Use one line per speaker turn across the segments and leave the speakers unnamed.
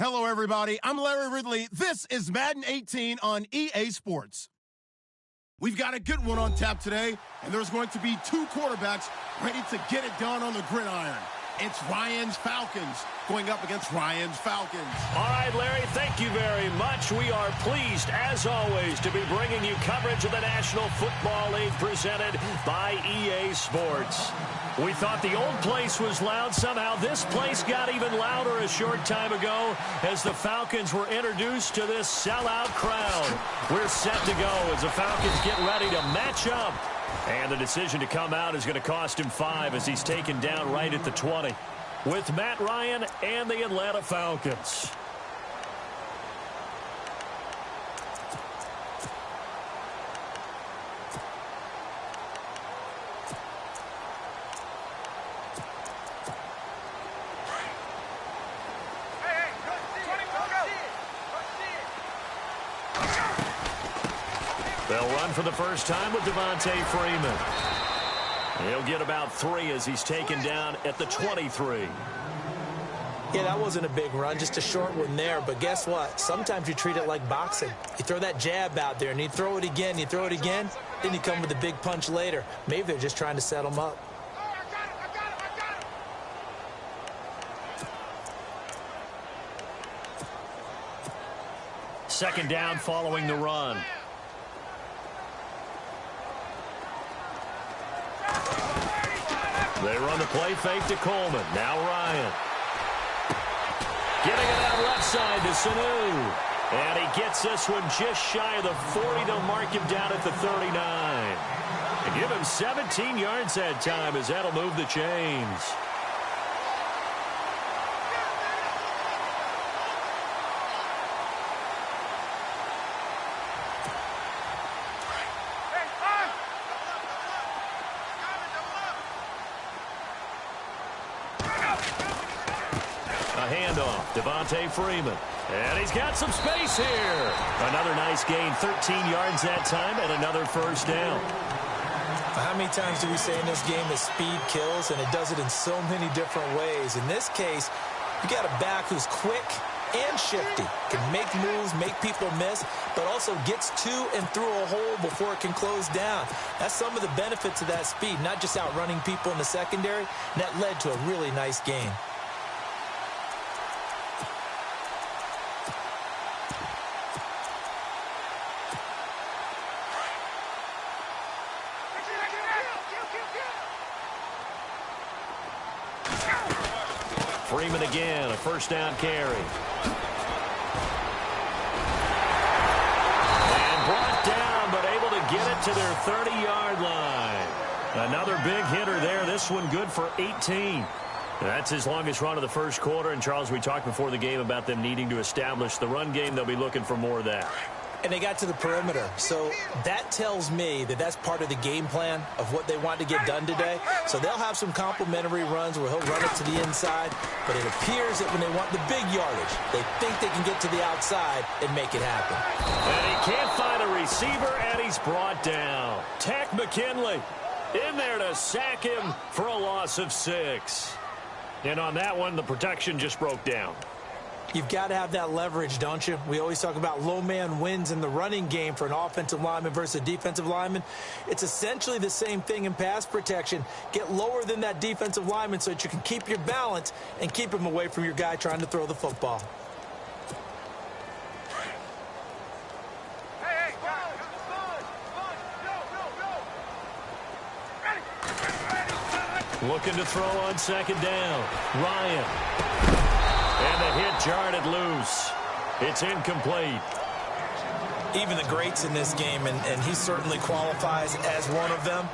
Hello, everybody. I'm Larry Ridley. This is Madden 18 on EA Sports. We've got a good one on tap today, and there's going to be two quarterbacks ready to get it done on the gridiron. It's Ryan's Falcons going up against Ryan's Falcons.
All right, Larry, thank you very much. We are pleased, as always, to be bringing you coverage of the National Football League presented by EA Sports. We thought the old place was loud. Somehow this place got even louder a short time ago as the Falcons were introduced to this sellout crowd. We're set to go as the Falcons get ready to match up. And the decision to come out is going to cost him 5 as he's taken down right at the 20 with Matt Ryan and the Atlanta Falcons. They'll run for the first time with Devontae Freeman. He'll get about 3 as he's taken down at the 23.
Yeah, that wasn't a big run, just a short one there. But guess what? Sometimes you treat it like boxing. You throw that jab out there, and you throw it again, you throw it again, then you come with a big punch later. Maybe they're just trying to set him up.
Second down following the run. They run the play fake to Coleman. Now Ryan. Getting it out left side to Sanu. And he gets this one just shy of the 40. They'll mark him down at the 39. And give him 17 yards that time as that'll move the chains. Devontae Freeman. And he's got some space here. Another nice gain, 13 yards that time, and another first down.
How many times do we say in this game that speed kills, and it does it in so many different ways? In this case, you got a back who's quick and shifty, can make moves, make people miss, but also gets to and through a hole before it can close down. That's some of the benefits of that speed, not just outrunning people in the secondary, and that led to a really nice gain.
Freeman again, a first down carry. And brought down, but able to get it to their 30-yard line. Another big hitter there. This one good for 18. That's his longest run of the first quarter. And, Charles, we talked before the game about them needing to establish the run game. They'll be looking for more of that.
And they got to the perimeter. So that tells me that that's part of the game plan of what they want to get done today. So they'll have some complimentary runs where he'll run it to the inside. But it appears that when they want the big yardage, they think they can get to the outside and make it happen.
And he can't find a receiver, and he's brought down. Tack McKinley in there to sack him for a loss of 6. And on that one, the protection just broke down.
You've got to have that leverage, don't you? We always talk about low man wins in the running game for an offensive lineman versus a defensive lineman. It's essentially the same thing in pass protection. Get lower than that defensive lineman so that you can keep your balance and keep him away from your guy trying to throw the football.
Looking to throw on second down. Ryan. And the hit jarred it loose. It's incomplete.
Even the greats in this game, and he certainly qualifies as one of them,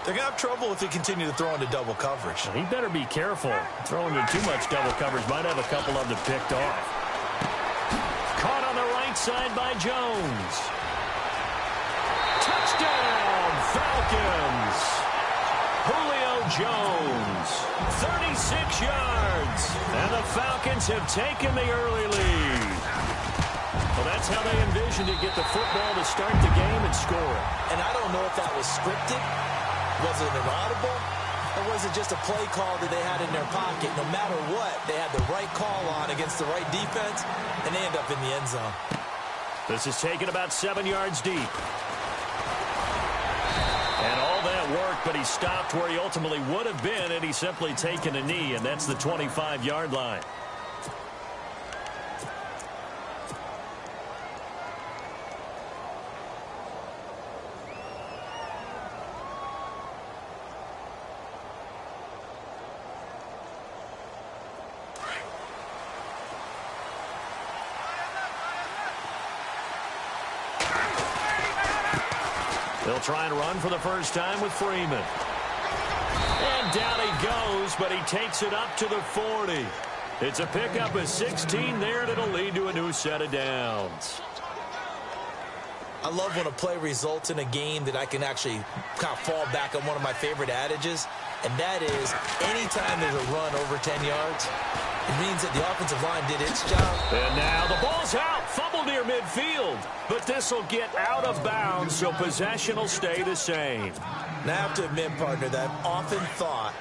they're going to have trouble if they continue to throw into double coverage.
He better be careful. Throwing into too much double coverage might have a couple of them picked off. Caught on the right side by Jones. Touchdown, Falcons. Julio Jones, 36 yards, and the Falcons have taken the early lead. Well, that's how they envisioned to get the football to start the game and score it.
And I don't know if that was scripted. Was it an audible? It wasn't just a play call that they had in their pocket. No matter what, they had the right call on against the right defense, and they end up in the end zone.
This is taken about 7 yards deep. And all that work, but he stopped where he ultimately would have been, and he's simply taken a knee, and that's the 25-yard line. They'll try and run for the first time with Freeman. And down he goes, but he takes it up to the 40. It's a pickup of 16 there, and it'll lead to a new set of downs.
I love when a play results in a game that I can actually kind of fall back on one of my favorite adages, and that is anytime there's a run over 10 yards, it means that the offensive line did its job.
And now the ball's out. Fumble near midfield. But this will get out of bounds, so possession will stay the same.
Now, I have to admit, partner, that I've often thought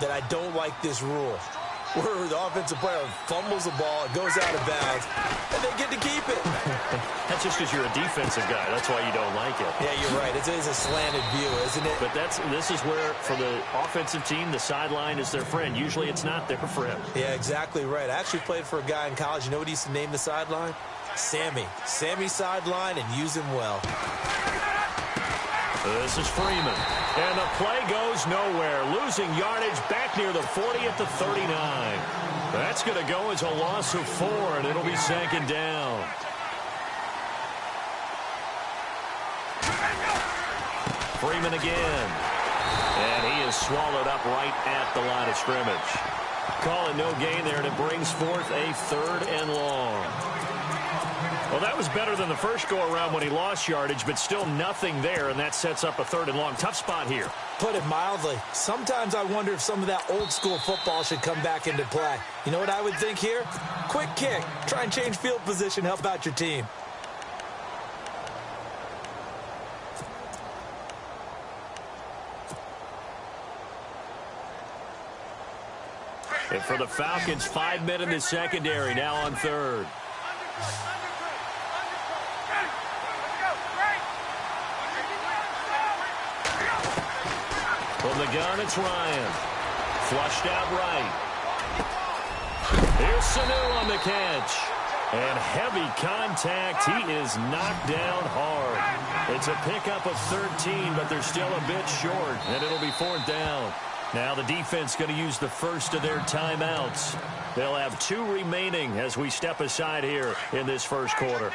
that I don't like this rule, where the offensive player fumbles the ball, it goes out of bounds, and they get to keep it.
That's just because you're a defensive guy. That's why you don't like it.
Yeah, you're right. It is a slanted view, isn't it?
But this is where, for the offensive team, the sideline is their friend. Usually it's not their friend.
Yeah, exactly right. I actually played for a guy in college. You know what he used to name the sideline? Sammy. Sammy sideline, and use him well.
This is Freeman. And the play goes nowhere. Losing yardage back near the 40 at the 39. That's going to go as a loss of 4, and it'll be second down. Freeman again. And he is swallowed up right at the line of scrimmage. Calling no gain there, and it brings forth a 3rd and long. Well, that was better than the first go-around when he lost yardage, but still nothing there, and that sets up a 3rd and long. Tough spot here.
Put it mildly. Sometimes I wonder if some of that old-school football should come back into play. You know what I would think here? Quick kick. Try and change field position, help out your team.
And for the Falcons, 5 men in the secondary, now on 3rd. From the gun, it's Ryan. Flushed out right. Here's Sanu on the catch. And heavy contact. He is knocked down hard. It's a pickup of 13, but they're still a bit short, and it'll be 4th down. Now the defense going to use the first of their timeouts. They'll have 2 remaining as we step aside here in this first quarter.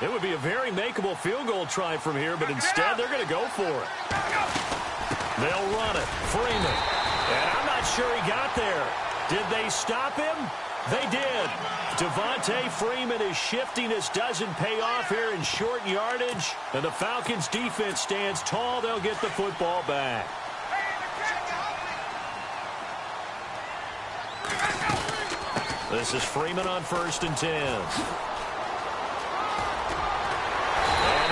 It would be a very makeable field goal try from here, but instead they're going to go for it. They'll run it. Freeman. And I'm not sure he got there. Did they stop him? They did. Devontae Freeman, his shiftiness doesn't pay off here in short yardage. And the Falcons defense stands tall. They'll get the football back. This is Freeman on 1st and 10. And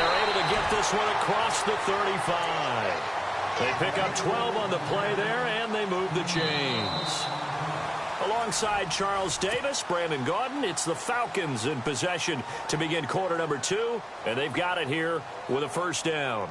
they're able to get this one across the 35. They pick up 12 on the play there, and they move the chains. Alongside Charles Davis, Brandon Gaudin, it's the Falcons in possession to begin quarter number 2, and they've got it here with a 1st down.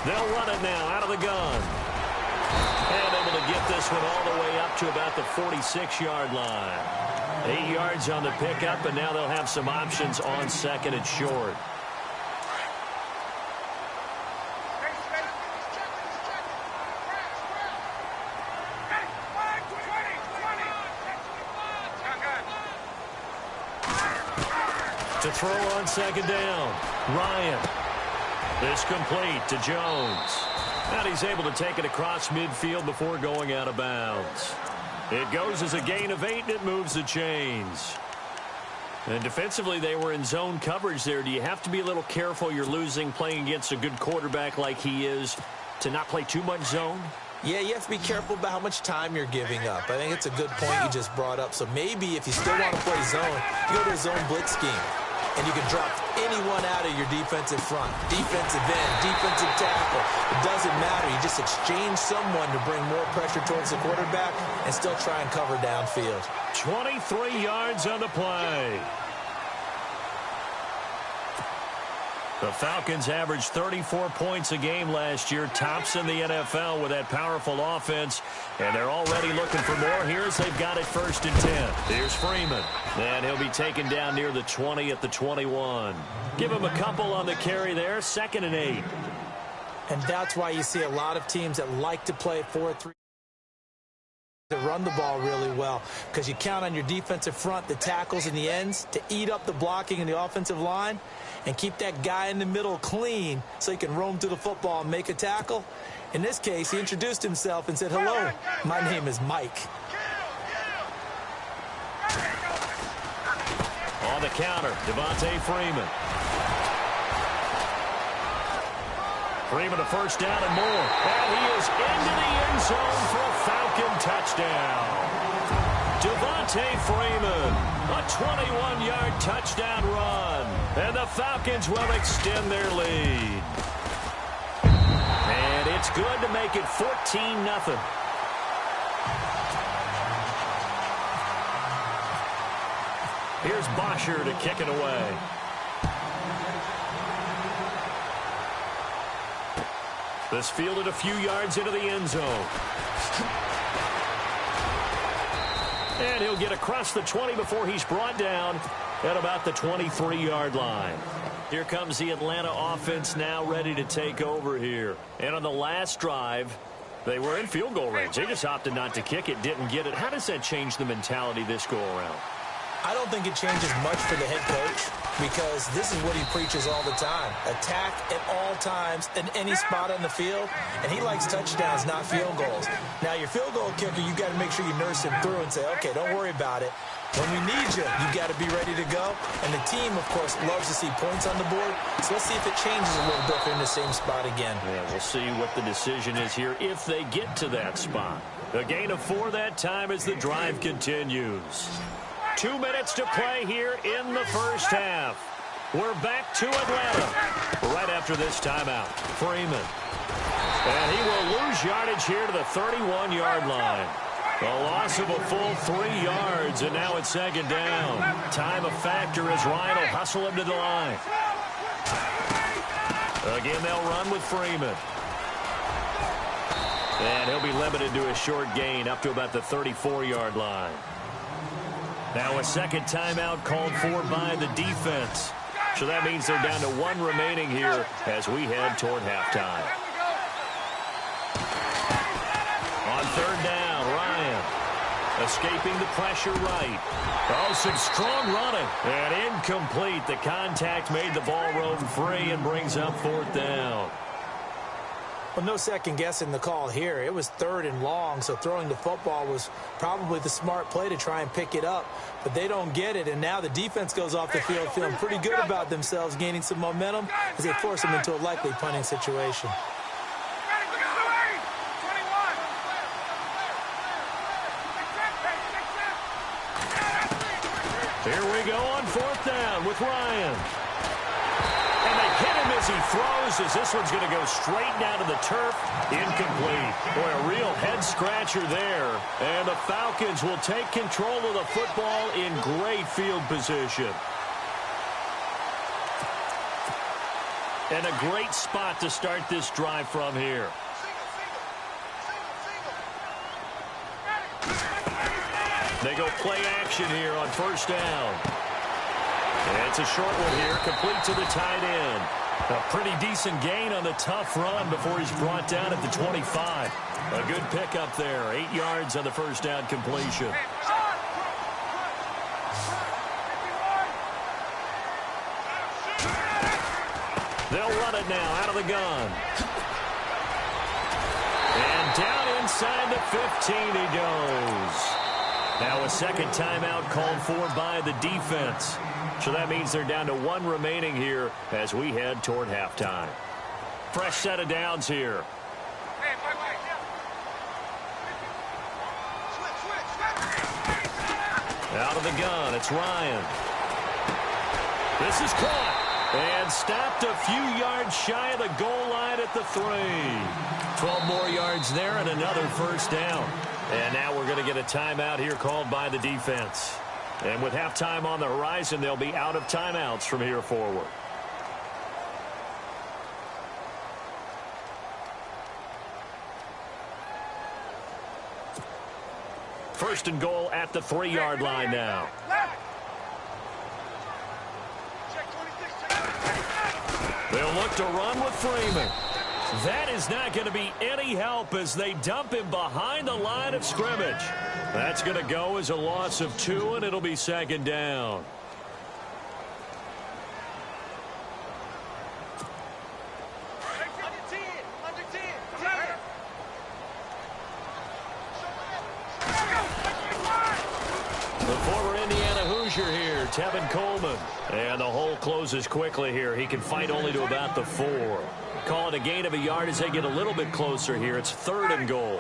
They'll run it now out of the gun. And able to get this one all the way up to about the 46-yard line. 8 yards on the pickup, and now they'll have some options on 2nd and short. To throw on 2nd down, Ryan. This complete to Jones. And he's able to take it across midfield before going out of bounds. It goes as a gain of 8, and it moves the chains. And defensively, they were in zone coverage there. Do you have to be a little careful? You're losing playing against a good quarterback like he is to not play too much zone?
Yeah, you have to be careful about how much time you're giving up. I think it's a good point you just brought up. So maybe if you still want to play zone, you go to a zone blitz scheme. And you can drop anyone out of your defensive front, defensive end, defensive tackle. It doesn't matter. You just exchange someone to bring more pressure towards the quarterback and still try and cover downfield.
23 yards on the play. The Falcons averaged 34 points a game last year, tops in the NFL with that powerful offense, and they're already looking for more here as they've got it 1st and 10. Here's Freeman, and he'll be taken down near the 20 at the 21. Give him a couple on the carry there, 2nd and 8.
And that's why you see a lot of teams that like to play 4-3. To run the ball really well because you count on your defensive front, the tackles and the ends, to eat up the blocking in the offensive line and keep that guy in the middle clean so he can roam to the football and make a tackle. In this case, he introduced himself and said, "Hello, my name is Mike."
On the counter, Devontae Freeman. Freeman a 1st down and more. And he is into the end zone for a Falcon touchdown. Devontae Freeman, a 21-yard touchdown run. And the Falcons will extend their lead. And it's good to make it 14-0. Here's Bosher to kick it away. This fielded a few yards into the end zone. And he'll get across the 20 before he's brought down at about the 23-yard line. Here comes the Atlanta offense now ready to take over here. And on the last drive, they were in field goal range. They just opted not to kick it, didn't get it. How does that change the mentality this go around?
I don't think it changes much for the head coach because this is what he preaches all the time. Attack at all times in any spot on the field, and he likes touchdowns, not field goals. Now, your field goal kicker, you got to make sure you nurse him through and say, okay, don't worry about it. When we need you, you got to be ready to go. And the team, of course, loves to see points on the board. So let's see if it changes a little bit in the same spot again.
Yeah, we'll see what the decision is here if they get to that spot. A gain of 4 that time as the drive continues. 2 minutes to play here in the 1st half. We're back to Atlanta right after this timeout. Freeman. And he will lose yardage here to the 31-yard line. A loss of a full 3 yards, and now it's 2nd down. Time a factor as Ryan will hustle him to the line. Again, they'll run with Freeman. And he'll be limited to a short gain up to about the 34-yard line. Now a 2nd timeout called for by the defense. So that means they're down to 1 remaining here as we head toward halftime. On 3rd down, Ryan escaping the pressure right. Oh, some strong running. And incomplete. The contact made the ball roam free and brings up 4th down.
Well, no second guessing the call here. It was 3rd and long, so throwing the football was probably the smart play to try and pick it up. But they don't get it, and now the defense goes off the field feeling pretty good about themselves, gaining some momentum as they force them into a likely punting situation.
Here we go on 4th down with Ryan. And they hit him as he throws, as this one's going to go straight down to the turf. Incomplete. Boy, a real head-scratcher there. And the Falcons will take control of the football in great field position. And a great spot to start this drive from here. They go play action here on 1st down. And it's a short one here, complete to the tight end. A pretty decent gain on the tough run before he's brought down at the 25. A good pickup there, 8 yards on the 1st down completion. They'll run it now out of the gun. inside the 15 he goes. Now a second timeout called for by the defense. So that means they're down to 1 remaining here as we head toward halftime. Fresh set of downs here. Out of the gun, it's Ryan. This is caught and stopped a few yards shy of the goal line at the 3. 12 more yards there and another first down. And now we're going to get a timeout here called by the defense. And with halftime on the horizon, they'll be out of timeouts from here forward. First and goal at the 3-yard line now. They'll look to run with Freeman. That is not going to be any help as they dump him behind the line of scrimmage. That's going to go as a loss of 2, and it'll be second down. The former Indiana Hoosier here, Tevin Coleman. And the hole closes quickly here. He can fight only to about the 4. Call it a gain of a yard as they get a little bit closer here. It's 3rd and goal.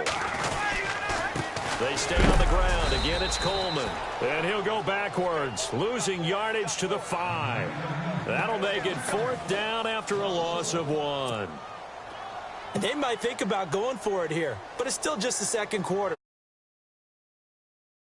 They stay on the ground. Again, it's Coleman. And he'll go backwards, losing yardage to the 5. That'll make it 4th down after a loss of 1.
They might think about going for it here, but it's still just the second quarter.